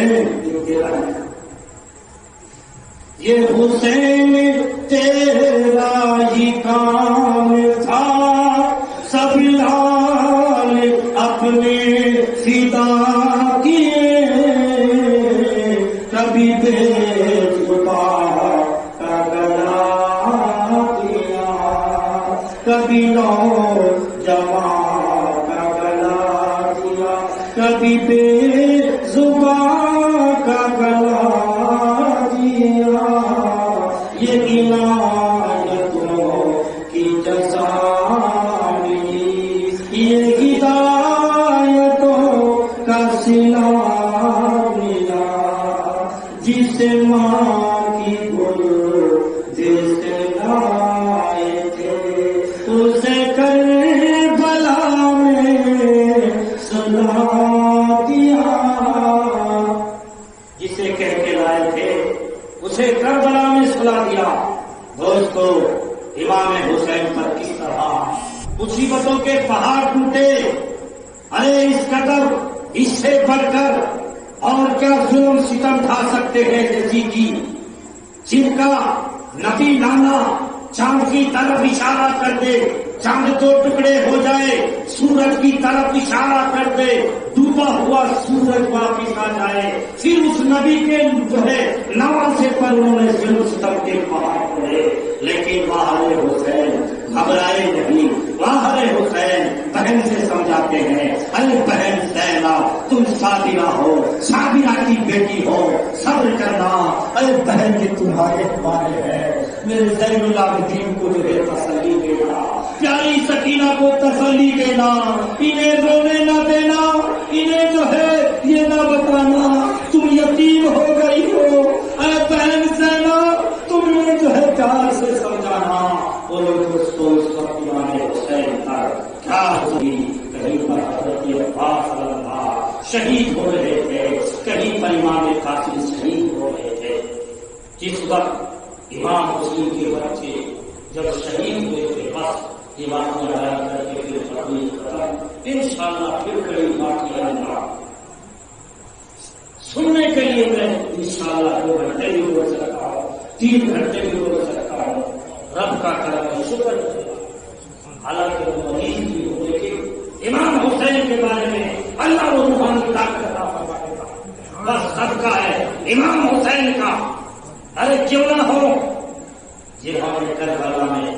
حسین جو تیرا ہے، یہ حسین تیرا ہی کام تھا، سب لال اپنے فدا کیے، کبھی بے زباں کا گلا دیا، کبھی نوجوان کا گلا دیا، کبھی بے زباں کا گلا دیا، یہ عنایتوں کی جزا ملی، یہ ہدایتوں کا صلہ ملا، جسے ماں کی گود سے لائے تھے، اسے کربلا میں سلا دیا، جسے کہہ کے لائے تھے اسے کربلا میں سلا دیا۔ دوستو، امام حسین پر کس طرح مصیبتوں کے پہاڑ ٹوٹے، ارے اس قدر، اس سے بڑھ کر اور کیا ظلم ستم ڈھا سکتے ہیں کسی کی، جن کا نبی نانا چاند کی طرف اشارہ کر دے، چاند دو ٹکڑے ہو جائے، سورج کی طرف اشارہ کر دے، ڈوبا ہوا سورج واپس آ جائے، پھر اس نبی کے جو ہے نواسے پر انہوں نے ظلم ستم کے پہاڑ پڑے، لیکن باہر حسین گھبرائے نہیں، باہر حسین بہن سے سمجھاتے ہیں، ارے بہن زینہ تم صابرہ ہو، صابرہ کی بیٹی ہو، صبر کرنا، ارے بہن یہ تمہارے والے ہیں، میرے زین العابدین کو جو ہے تسلی دینا، پیاری سکینہ کو تسلی دینا، انہیں رونے نہ دینا، انہیں جو ہے یہ نہ بتانا تم یتیم ہو گئی ہو، اے بہن زینہ تم نے جو ہے پیار سے سمجھانا۔ اور دوستو اس وقت امام حسین پر کیا ہوئی، کہیں پر حضرت عباس علیہ اللہ شہید ہو رہے تھے، کہیں پر امام قاسم شہید ہو رہے تھے۔ جس وقت امام حسین کے بچے جب شہید ہوئے تھے، بس یہ بات لگایا کر کے پھر ختم ختم، انشاءاللہ پھر کئی بات یاد سننے کے لیے میں انشاءاللہ 2 گھنٹے بھی بول سکتا ہوں، 3 گھنٹے بھی بول سکتا ہوں، رب کا کرم شکر ہے، حالانکہ وہ مریض بھی ہو، لیکن امام حسین کے بارے میں اللہ و روحانی طاقت عطا فرمائے گا، بس صدقہ ہے امام حسین کا۔ ارے کیوں نہ ہو، جنہوں نے کربلا میں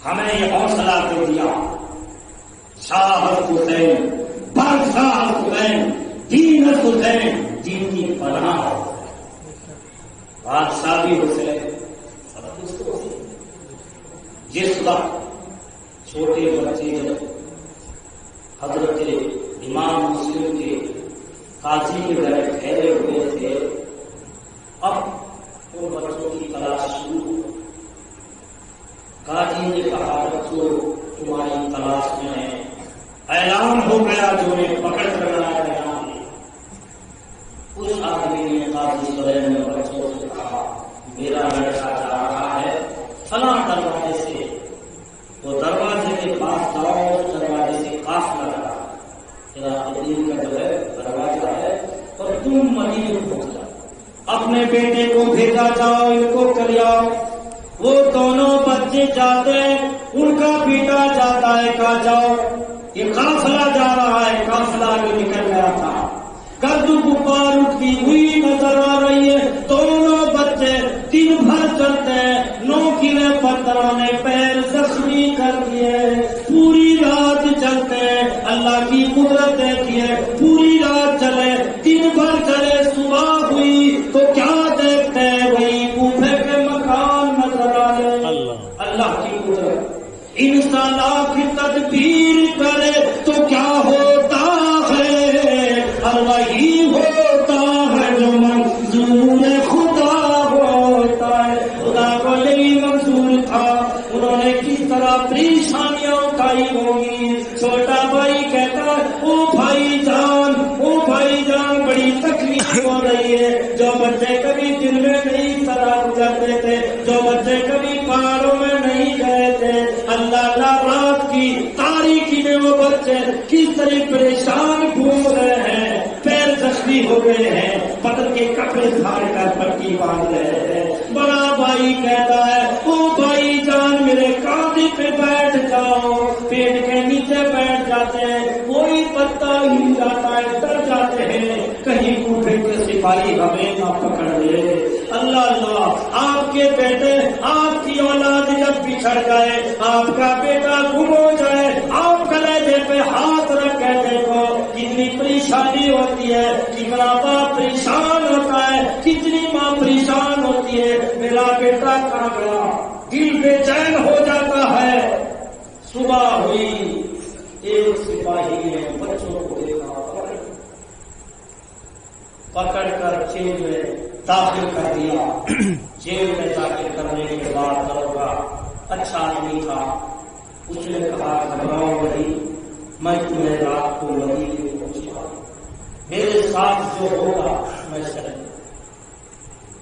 ہمیں یہ حوصلہ دے دیا، شاہ حسین، بادشاہ حسین، دین حسین، دین کی پناہ، بادشاہ بھی حسین، جس وقت چھوٹے بچے جب حضرت امام مسلم کے قاضی کے گھر ٹھہرے ہوئے تھے، اب ان بچوں کی تلاش شروع، قاضی نے کہا بچوں تمہاری تلاش میں ہے، اعلان ہو گیا جو نے پکڑ کر لایا گیا۔ اس آدمی نے قاضی سلیم نے بچوں سے کہا میرا لڑکا جا رہا ہے فلاں دروازے سے، وہ دروازے کے پاس جاؤ، اس دروازے سے قافلہ لگا، علاقین کا جو ہے دروازہ ہے، اور تم مدینے پہنچ جاؤ، اپنے بیٹے کو بھیجا جاؤ، ان کو کر آؤ۔ وہ دونوں بچے جاتے ہیں، ان کا بیٹا جاتا ہے، کہا جاؤ یہ قافلہ جا رہا ہے، قافلہ آگے نکل گیا تھا، گرد غبار اٹھتی ہوئی نظر آ رہی ہے، دونوں بچے دن بھر چلتے ہیں، نوکیلے پتھروں نے پیر زخمی کر دیے، پوری رات چلتے ہیں، اللہ کی قدرت دیکھیے، پوری رات چلے، دن بھر چلے، صبح ہوئی تو کیا دیکھتے ہیں، وہی کوفے کے مکان نظر آ رہے، اللہ کی قدرت۔ انسان کی تدبیر کرے تو کیا ہوتا ہے، اور وہی ہوتا ہے جو منظور خدا ہوتا ہے۔ خدا کو یہی منظور تھا، انہوں نے کس طرح پریشانیاں اٹھائی ہوں گی۔ چھوٹا بھائی کہتا ہے او بھائی جان بڑی تکلیف ہو رہی ہے، جو بچے کبھی دن میں نہیں طرح گزرتے تھے، جو بچے کبھی پہاڑوں میں نہیں گئے تھے، اللہ رات کی تاریکی میں وہ بچے کس طرح پریشان گھوم رہے ہیں، پیر زخمی راضی ہو گئے ہیں، بدن کے کپڑے پھاڑ کر پٹی باندھ رہے ہیں۔ بڑا بھائی کہتا ہے او بھائی جان میرے کاندھے پہ بیٹھ جاؤ، پیٹ کے نیچے بیٹھ جاتے ہیں، کوئی پتا ہل جاتا ہے، ڈر جاتے ہیں کہیں کوفے کے سپاہی ہمیں نہ پکڑ لے۔ اللہ اللہ، آپ کے بیٹے آپ کی اولاد جب بچھڑ جائے، آپ کا بیٹا گم ہو جائے، آپ کلیجے پہ ہاتھ رکھ کے دیکھو کتنی پریشانی ہوتی ہے، کتنا باپ پریشان ہوتا ہے، کتنی ماں پریشان ہوتی ہے، میرا بیٹا کہاں گیا، دل بے چین ہو جاتا ہے۔ صبح ہوئی، ایک سپاہی نے بچوں کو دیکھا، پکڑ کر جیل میں داخل کر دیا۔ جیل میں داخل کرنے کے بعد دروگا اچھا آدمی تھا، اس نے کہا گھبراؤ نہیں، میں تمہیں رات کو مدینے میں پہنچا، میرے ساتھ جو ہوگا میں سہوں۔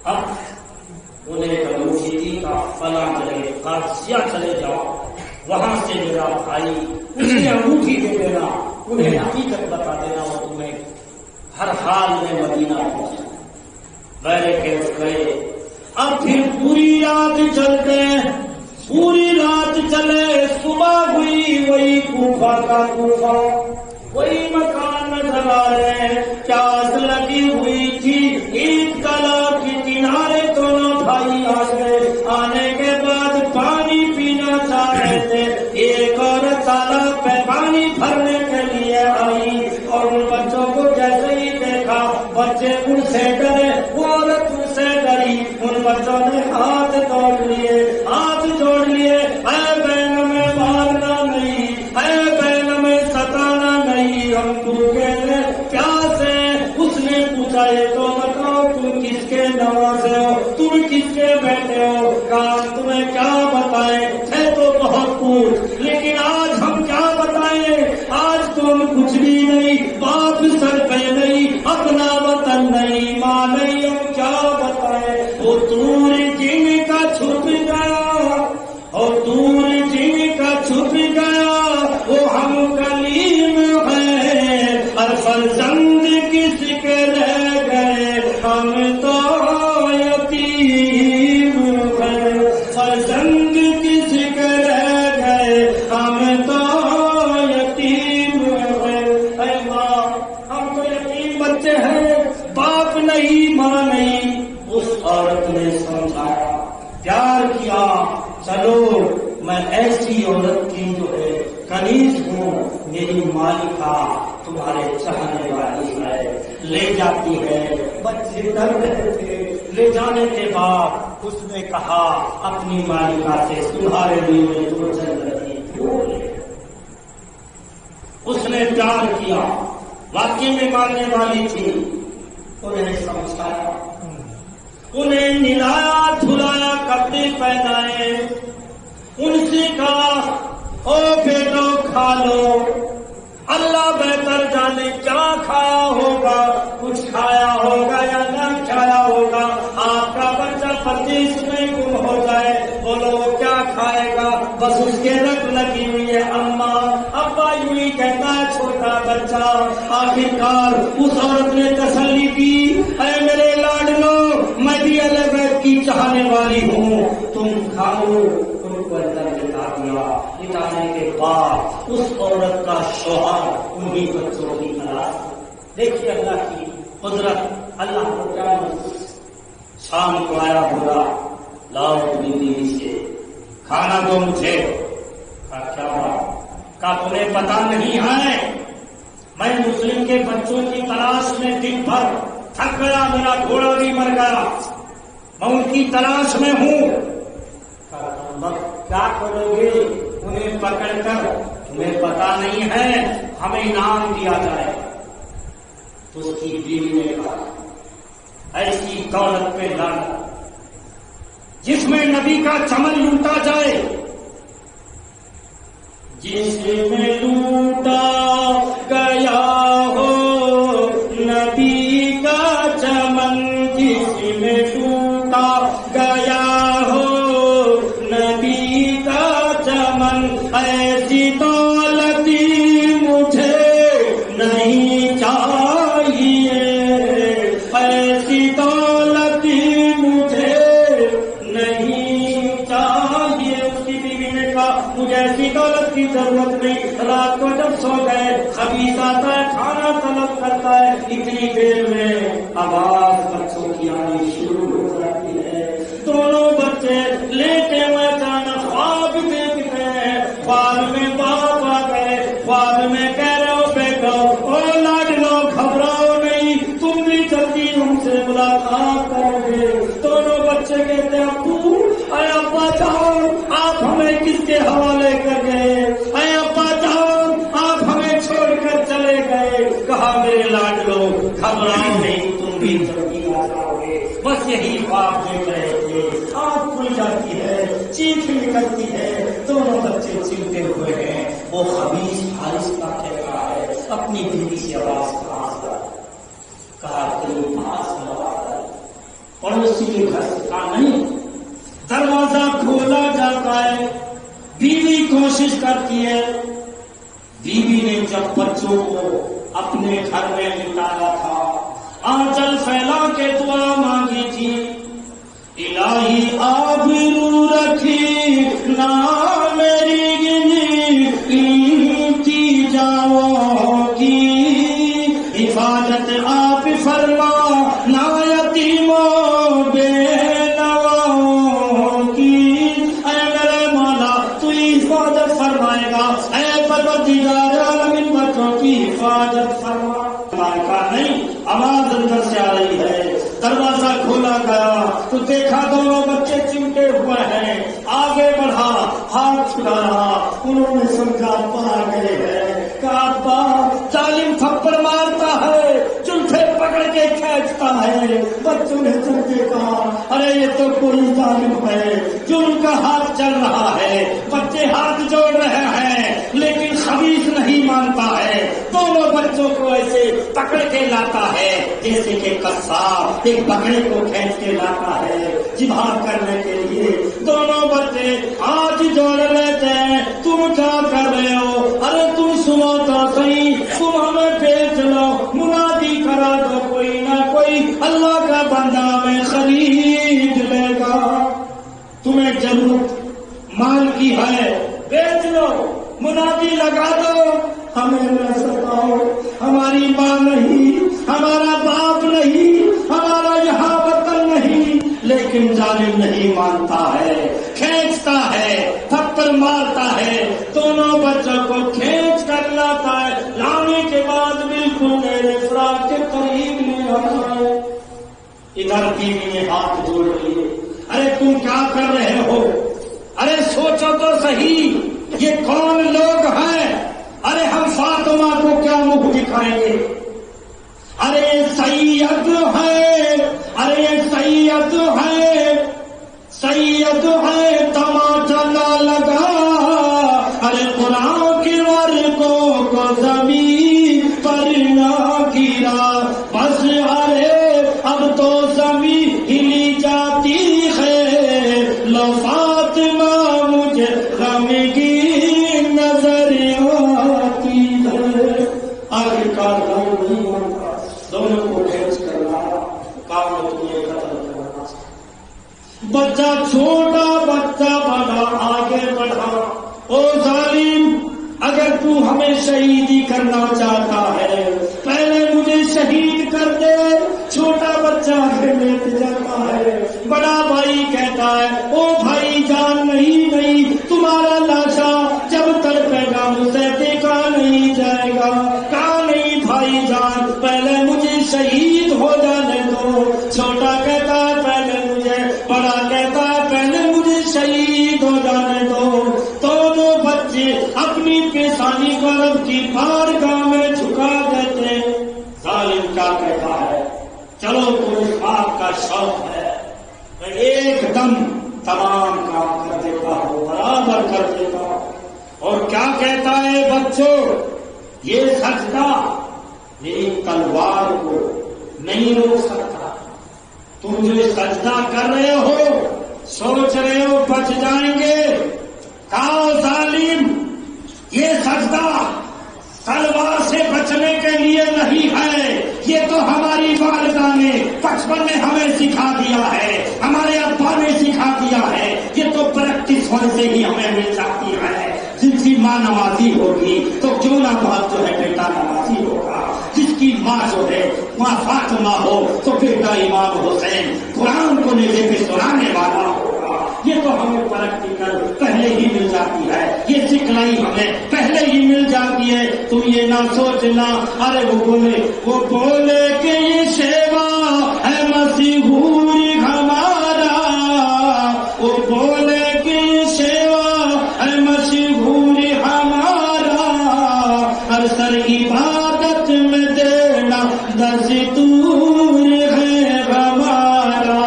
اب انہیں کمیونٹی کا فلاں جگہ قادسیہ چلے جاؤ، وہاں سے میرا بھائی اسے انگوٹھی دے دینا، انہیں حقیقت بتا دینا، وہ تمہیں ہر حال میں مدینہ پہنچا۔ میرے کہ گئے، اب پھر پوری رات چل گئے، پوری رات چلے، صبح ہوئی، وہی کوفہ کا کوفہ، وہی مکان نظر آ رہے، پیاس لگی ہوئی تھی، ایک تالاب کے کنارے دونوں بھائی آ گئے، آنے کے بعد پانی پینا چاہ رہے تھے، ایک اور تالاب پہ پانی بھرنے کے لیے آئی، اور ان بچوں کو جیسے ہی دیکھا بچے ان سے ڈرے، وہ عورت ان سے ڈری، ان بچوں نے ہاتھ جوڑ لیے، ہاتھ جوڑ لیے، اے بہن میں مارنا نہیں، اے بہن میں ستانا نہیں، ہم بھوکے ہیں پیاسے۔ اس نے پوچھا یہ تو بتاؤ تم کس کے نوازے ہو، تم کس کے بیٹے ہو، کام تمہیں کیا بتائیں، ہے تو بہت کچھ، لیکن آج ہم کیا بتائیں، آج تو ہم کچھ بھی نہیں، باپ سر پہ نہیں، اپنا وطن نہیں، ماں نہیں، ہم کیا بتائیں۔ وہ دور جن کا چھپ گیا، اور دور جن کا چھپ گیا، وہ ہم کلیم ہیں، ہر فرزند کس کے رہ گئے، ہم تو یتیم ہیں، فرزند کس کے رہ گئے، ہم تو یتیم ہیں۔ اے ماں، ہم تو یتیم بچے ہیں، باپ نہیں، ماں نہیں۔ اس عورت نے سمجھایا، پیار کیا، چلو میں ایسی عورت کی جو ہے کنیز ہوں، میری مالکہ تمہارے چاہنے والی ہے، لے جاتی ہے۔ بچے ڈر رہے تھے، لے جانے کے بعد اس نے کہا اپنی مالکہ سے تمہارے لیے میں جو چل رہی ہوں۔ اس نے پیار کیا، واقعی میں ماننے والی تھی، انہیں سمجھایا، انہیں نلایا دھلایا، کپڑے پہنائے، ان سے کہا او بیٹو کھا لو، اللہ بہتر جانے کیا کھایا ہوگا، کچھ کھایا ہوگا یا نہ کھایا ہوگا، آپ کا بچہ پردیس میں گم ہو جائے، بولو وہ کیا کھائے گا، بس اس کے رکھ لگی ہوئی ہے اماں ابا، یوں ہی کہتا ہے چھوٹا بچہ۔ آخرکار اس عورت نے تسلی کی، اے میرے لاڈلو، میں بھی اہل بیت کی چاہنے والی ہوں، تم کھاؤ۔ ان کو اندر لٹا دیا، لٹانے کے بعد اس عورت کا شوہر انہیں بچوں کی تلاش۔ دیکھیے اللہ کی قدرت، اللہ کو کیا شام کو آیا بولا لاؤ اپنی بیوی سے کھانا دو مجھے۔ کیا بات، کا تمہیں پتا نہیں ہے میں مسلم کے بچوں کی تلاش میں دن بھر تھک گیا، میرا گھوڑا بھی مر گیا، میں ان کی تلاش میں ہوں۔ کیا کرو گے، انہیں پکڑ کر، تمہیں پتا نہیں ہے ہمیں انعام دیا جائے۔ تو اس کی بیوی نے کہا ایسی دولت پہ لعنت جس میں نبی کا چمن لوٹا جائے، جس میں لوٹا گیا ہو نبی کا چمن، جس میں لوٹا گیا ہو نبی کا چمن، ایسی دولت مجھے نہیں چاہیے، ضرورت نہیں. رات کو جب سو گئے خبیث آتا ہے کھانا طلب کرتا ہے, اتنی دیر میں آواز بچوں کی آنی شروع ہو جاتی ہے. دونوں بچے لیٹے ہوئے اچانک خواب دیکھتے ہیں. خواب میں باپ آ گئے, خواب میں کہہ رہے ہو بیٹا او لاڈلو گھبراؤ نہیں, تم بھی جلدی ہم سے ملاقات کرو گے. دونوں بچے کہتے ہیں ابو اے ابا جان آپ ہمیں کس کے حوالے کر گئے, اے ابا جان آپ ہمیں چھوڑ کر چلے گئے. کہا میرے لاڈلو گھبراؤ نہیں, تم بھی جلدی آ جاؤ گے. بس یہی خواب دیکھ رہے تھے. آنکھ کھل جاتی ہے, چیخ نکلتی ہے, دونوں بچے چمٹے ہوئے ہیں. وہ خبیث حارث کا کہہ رہا ہے اپنی بیوی سے آواز کہا تیری پاس پڑوسی کے گھر سے کہا نہیں. دروازہ کھولا جاتا ہے, بیوی کوشش کرتی ہے. بیوی نے جب بچوں کو اپنے گھر میں لٹایا تھا آنچل پھیلا کے دعا مانگی تھی, الہی آبرو رکھی نہ میری کی جاؤ کی, حفاظت آپ فرما نہ یتیموں بے نواؤں کی. اے میرے مولا تو حفاظت فرمائے گا, اے پروردگار عالمین بچوں کی حفاظت فرما. کا نہیں آواز اندر سے آ رہی ہے. دروازہ کھولا گیا تو دیکھا دونوں بچے چمٹے ہوئے ہیں. آگے بڑھا, ہاتھ چھڑایا, انہوں نے سمجھا پا گئے ہیں. کہا باپ ظالم تھپڑ مارتا ہے, جلفے پکڑ کے کھینچتا ہے. بچوں نے چل کے کہا ارے یہ تو کوئی ظالم ہے, جرم کا ہاتھ چل رہا ہے. بچے ہاتھ جوڑ رہے ہیں لیکن خبیث نہیں مانتا ہے. دونوں بچوں کو ایسے پکڑ کے لاتا ہے جیسے کہ قصاب ایک بکرے کو کھینچ کے لاتا ہے ذبح کرنے کے لیے. دونوں بچے ہاتھ جوڑ لیتے ہیں. تم کیا کر رہے ہو, ارے تم سنو تو صحیح, تم ہمیں بیچ لو, منادی کرا دو کوئی نہ کوئی اللہ کا بندہ میں خرید لے گا. تمہیں ضرورت مال کی ہے بیچ لو, منادی لگا دو, ہمیں نہ ستاؤ, ہماری ماں نہیں, ہمارا باپ نہیں, ہمارا یہاں وطن نہیں. لیکن ظالم نہیں مانتا ہے, کھینچتا ہے, تھپڑ مارتا ہے. دونوں بچوں کو کھینچ کر لاتا ہے. لانے کے بعد بالکل میرے فراق کے قریب میں آتا ہے. ادھر بیوی نے ہاتھ جوڑ لیے, ارے تم کیا کر رہے ہو, ارے سوچو تو صحیح یہ کون لوگ ہیں, ارے ہم فاطمہ کو کیا منہ دکھائیں گے, ارے سید ہے, ارے سید ہے, سید ہے تماچا نہ لگا, ارے قرآن کی ورقوں کو زمین پر نہ گرا. بس ارے اب تو زمین ہلی جاتی ہے, لو فاطمہ مجھے غمگین دونوں کو کھینچ کر لایا. کام تمہیں قتل کرنا. بچہ چھوٹا بچہ بڑا آگے بڑھا. او ظالم اگر تو ہمیں شہیدی کرنا چاہتا ہے پہلے مجھے شہید کر دے. چھوٹا بچہ آگے لیٹ جاتا ہے. بڑا بھائی کہتا ہے او بھائی جان نہیں نہیں, تمہارا لاشا جب تڑپے گا مجھے دیکھا نہیں جائے گا. کہا نہیں بھائی جان پہلے مجھے شہید ہو جانے دو. چھوٹا کہتا ہے پہلے مجھے, بڑا کہتا ہے پہلے مجھے شہید ہو جانے دو. دونوں بچے اپنی پیشانی کو رب کی بارگاہ میں جھکا دیتے. ظالم کیا کہتا ہے, چلو تو اس بات کا شوق ہے میں ایک دم تمام کام کر دیتا ہوں, برابر کر دیتا ہوں. اور کیا کہتا ہے بچوں, یہ سجدہ میری تلوار کو نہیں روک سکتا. تم جو سجدہ کر رہے ہو سوچ رہے ہو بچ جائیں گے. کہو ظالم یہ سجدہ تلوار سے بچنے کے لیے نہیں ہے, یہ تو ہماری والدہ نے بچپن میں ہمیں سکھا دیا ہے, ہمارے ابا نے سکھا دیا ہے. یہ تو پریکٹس ہونے سے ہی ہمیں مل جاتی ہے. جن کی ماں ماں نمازی ہوگی تو کیوں نہ بہت جو ہے بیٹا نمازی ہوگا. جس کی ماں جو ہے ماں فاطمہ ہو تو بیٹا امام حسین قرآن کو نیزے پہ سنانے والا ہوگا. یہ تو ہمیں پریکٹیکل پہلے ہی مل جاتی ہے، یہ سکھلائی ہمیں پہلے ہی مل جاتی ہے. تم یہ نہ سوچنا ارے وہ بولے کہ یہ شیوا ہے مسیحوری ہمارا، وہ بولے کہ یہ شیوا ہے مسیحوری ہمارا، ہر سر عبادت میں دینا دستور ہے ہمارا،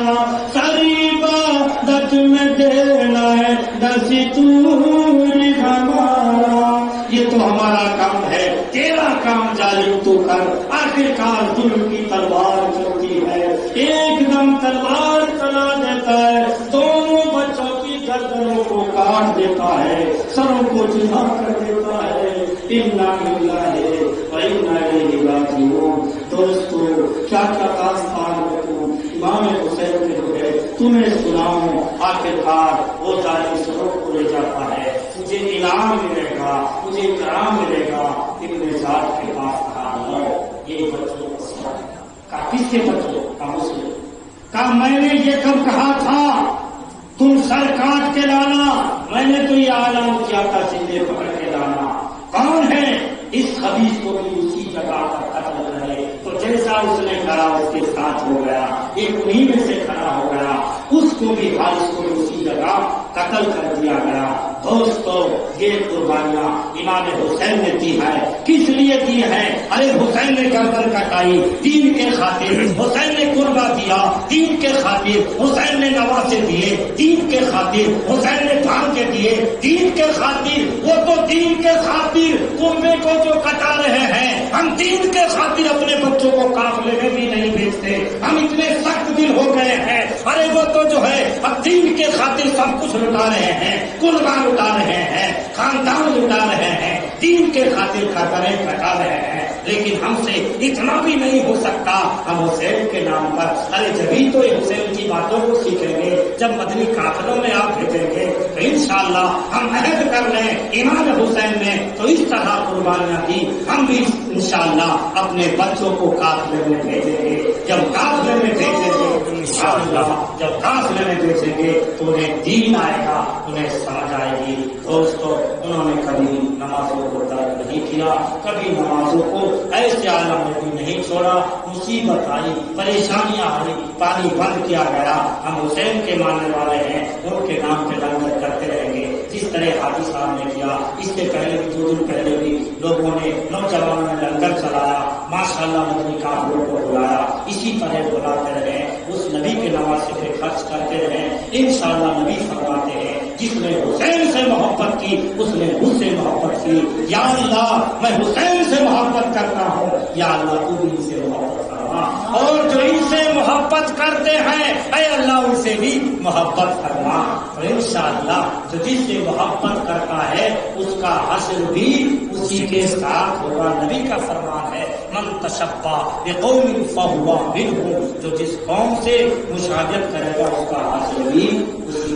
سر عبادت میں دینا ہے دستور ہمارا. یہ تو ہمارا کام ہے، تیرا کام ظالم تو کر. آخرکار ظلم کی تلوار چلتی ہے، ایک دم تلوار چلا دیتا ہے، دونوں بچوں کی گردنوں کو کاٹ دیتا ہے، سروں کو جدا کر دیتا ہے. انا للہ و انا الیہ راجعون. دوستو کیا کیا داستان ہے امام حسین نے جو ہے تمہیں سناؤں. آخرکار وہ ظالم سروں کو لے جاتا ہے، مجھے انعام ملے گا، مجھے اکرام ملے گا. ابن سعد کے پاس کہا لو یہ بچوں کو سمجھ کا کس کے بچوں کا مسلم کا میں نے یہ کب کہا تھا تم سر کاٹ کے لانا، میں نے تو یہ اعلان کیا تھا سندے پکڑ کے لانا. کون ہے اس خبیث کو بھی اسی جگہ پر قتل کرے؟ تو جیسا اس نے کرا اس کے ساتھ ہو گیا، ایک انہیں میں سے کھڑا ہو گیا، اس کو بھی حارث کو اسی جگہ قتل کر دیا گیا. دوستو یہ قربانیاں امام حسین نے دی ہے. کس لیے دی ہے؟ ارے حسین نے گردن کٹائی دین کے خاطر، حسین نے قربا دیا دین کے خاطر، حسین نے نواسے دیے دین کے خاطر، حسین نے بھانجے دیے دین کے خاطر. وہ تو دین کے خاطر قربے کو جو کٹا رہے ہیں، ہم دین کے خاطر اپنے بچوں کو قافلے میں بھی نہیں بھیجتے. ہم اتنے سخت دل ہو گئے ہیں. ارے وہ تو جو ہے اب دین کے خاطر سب کچھ لٹا رہے ہیں، قربان لٹا رہے ہیں، خاندان لٹا رہے ہیں، دین کے خاطر قدریں کٹا رہے ہیں. لیکن ہم سے اتنا بھی نہیں ہو سکتا. ہم حسین کے نام پر ارے جبھی تو حسین کی باتوں کو سیکھیں گے جب مدنی قافلوں میں آپ بھیجیں گے تو انشاءاللہ ہم عہد کر لیں امام حسین نے تو اس طرح قربانیاں دی، ہم بھی انشاءاللہ اپنے بچوں کو قافلے میں بھیجیں گے. جب قافلے میں بھیجیں گے انشاءاللہ، جب قافلے میں بھیجیں گے تو انہیں دین آئے گا، انہیں سمجھ آئے گی. دوستو انہوں نے کبھی نمازوں کو ترک نہیں کیا، کبھی نمازوں کو ایسے عالم میں بھی نہیں چھوڑا. مصیبت آئی، پریشانیاں آئی، پانی بند کیا گیا. ہم حسین کے ماننے والے ہیں، ان کے نام پہ لنگر کرتے رہیں گے جس طرح حاجی صاحب نے کیا. اس سے پہلے بھی 2 دن پہلے بھی لوگوں نے نوجوانوں نے لنگر چلایا، ماشاءاللہ مدنی کافروں کو بلایا. اسی طرح بلاتے رہے، اس نبی کے نواسے پہ خرچ کرتے رہے. انشاءاللہ نبی فرماتے ہیں جس نے حسین سے محبت کی اس نے مجھ سے محبت کی. یا اللہ میں حسین سے محبت کرتا ہوں، یا اللہ تو بھی ان سے محبت کرنا، اور جو ان سے محبت کرتے ہیں اے اللہ ان سے بھی محبت کرنا. تو انشاءاللہ جو جس سے محبت کرتا ہے اس کا حشر بھی اسی کے ساتھ ہوگا. نبی کا فرمان ہے من تشبہ بقوم فہو منہم، جو جس قوم سے مشابہت کرے گا اس کا حشر بھی اسی